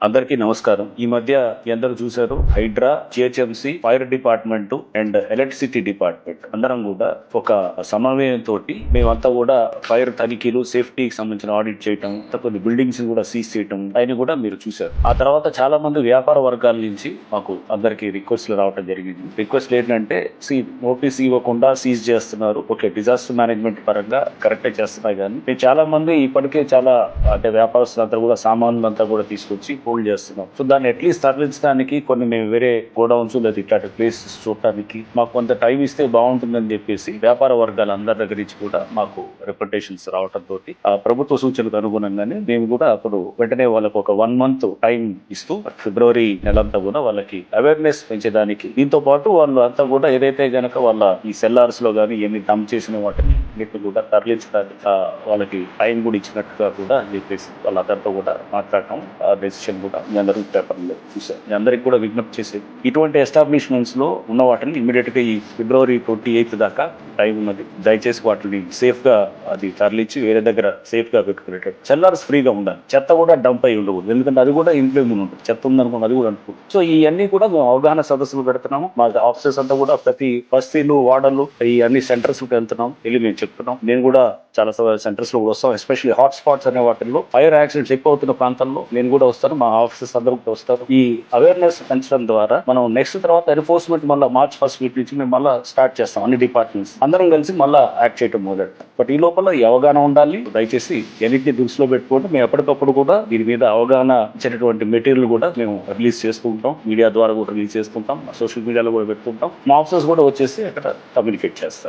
అందరికీ నమస్కారం. ఈ మధ్య అందరూ చూశారు, HYDRAA, GHMC, fire department and electricity department అందరం కూడా ఒక సమన్వయంతో మేమంతా కూడా ఫైర్ తనిఖీలు, సేఫ్టీకి సంబంధించిన ఆడిట్ చేయటం, కొన్ని బిల్డింగ్స్ కూడా సీజ్ చేయటం ఆయన కూడా మీరు చూశారు. ఆ తర్వాత చాలా మంది వ్యాపార వర్గాల నుంచి మాకు అందరికి రిక్వెస్ట్లు రావడం జరిగింది. రిక్వెస్ట్ ఏంటంటే నోటీస్ ఇవ్వకుండా సీజ్ చేస్తున్నారు. ఓకే, డిజాస్టర్ మేనేజ్మెంట్ పరంగా కరెక్టే చేస్తున్నాయి, కానీ మేము చాలా మంది ఇప్పటికే చాలా అంటే వ్యాపారస్తులంతా కూడా సామాన్లంతా కూడా తీసుకొచ్చి హోల్డ్ చేస్తున్నాం. సో దాన్ని అట్లీస్ట్ తరలించడానికి కొన్ని మేము వేరే గోడౌన్స్ లేదా ఇట్లాంటి ప్లేసెస్ చూడటానికి మాకు కొంత టైం ఇస్తే బాగుంటుందని చెప్పేసి వ్యాపార వర్గాల అందరి దగ్గర నుంచి కూడా మాకు రిప్రజెంటేషన్స్ రావడంతో ఆ ప్రభుత్వ సూచనలకు అనుగుణంగానే మేము కూడా అప్పుడు వెంటనే వాళ్ళకు ఒక 1 month టైం ఇస్తూ ఫిబ్రవరి నెలంతా కూడా వాళ్ళకి అవేర్నెస్ పెంచడానికి, దీంతో పాటు వాళ్ళు అంతా కూడా ఏదైతే గనక వాళ్ళ ఈ సెల్లార్స్ లో కానీ ఎన్ని డంప్ చేసిన వాటిని కూడా తరలించడానికి వాళ్ళకి టైం కూడా ఇచ్చినట్టుగా కూడా చెప్పేసి వాళ్ళందరితో కూడా మాట్లాడటం, ఆ డెసిషన్ కూడా మీ అందరూ పేపర్లో చూశారు. మీ అందరికి కూడా విజ్ఞప్తి చేసేది, ఇటువంటి ఎస్టాబ్లిష్మెంట్స్ లో ఉన్న వాటిని ఇమీడియట్ గా ఈ ఫిబ్రవరి 28 దాకా టైం ఉన్నది. దయచేసి వాటిని సేఫ్ గా అది తరలించి వేరే దగ్గర సేఫ్ గా పెట్టుకునేటట్టు, సెల్లార్స్ ఫ్రీగా ఉండాలి. చెత్త కూడా డంప్ అయి ఉండకూడదు, ఎందుకంటే అది కూడా ఇంట్లో ఉంటుంది. చెత్త ఉందనుకోండి, అది కూడా అనుకోండి. సో ఇవన్నీ కూడా మేము అవగాహన సదస్సులు పెడుతున్నాము. మా ఆఫీసర్స్ అంతా కూడా ప్రతి బస్తీలు, వార్డులు, ఈ అన్ని సెంటర్స్ కి వెళ్తున్నాం, వెళ్ళి మేము చెప్తున్నాం. నేను కూడా చాలా సెంటర్స్ లో వస్తాం. ఎస్పెషల్లీ హాట్ స్పాట్స్ అనే వాటిల్లో, ఫైర్ యాక్సిడెంట్స్ ఎక్కువ అవుతున్న ప్రాంతాల్లో నేను కూడా వస్తాను, మా ఆఫీసర్స్ అందరూ కూడా వస్తారు. ఈ అవేర్నెస్ పెంచడం ద్వారా మనం నెక్స్ట్ తర్వాత ఎన్ఫోర్స్మెంట్ మళ్ళీ March 1st నుంచి మేము మళ్ళీ స్టార్ట్ చేస్తాం. అన్ని డిపార్ట్మెంట్స్ అందరం కలిసి మళ్ళీ యాక్ట్ చేయడం మొదలెడతాం. బట్ ఈ లోపల ఈ అవగాహన ఉండాలి. దయచేసి ఎన్నిటిని దృష్టిలో పెట్టుకుంటూ మేము ఎప్పటికప్పుడు కూడా దీని మీద అవగాహన ఇచ్చేటటువంటి మెటీరియల్ కూడా మేము రిలీజ్ చేసుకుంటాం. మీడియా ద్వారా కూడా రిలీజ్ చేసుకుంటాం, సోషల్ మీడియాలో కూడా పెట్టుకుంటాం. మా ఆఫీసర్స్ కూడా వచ్చేసి అక్కడ కమ్యూనికేట్ చేస్తారు.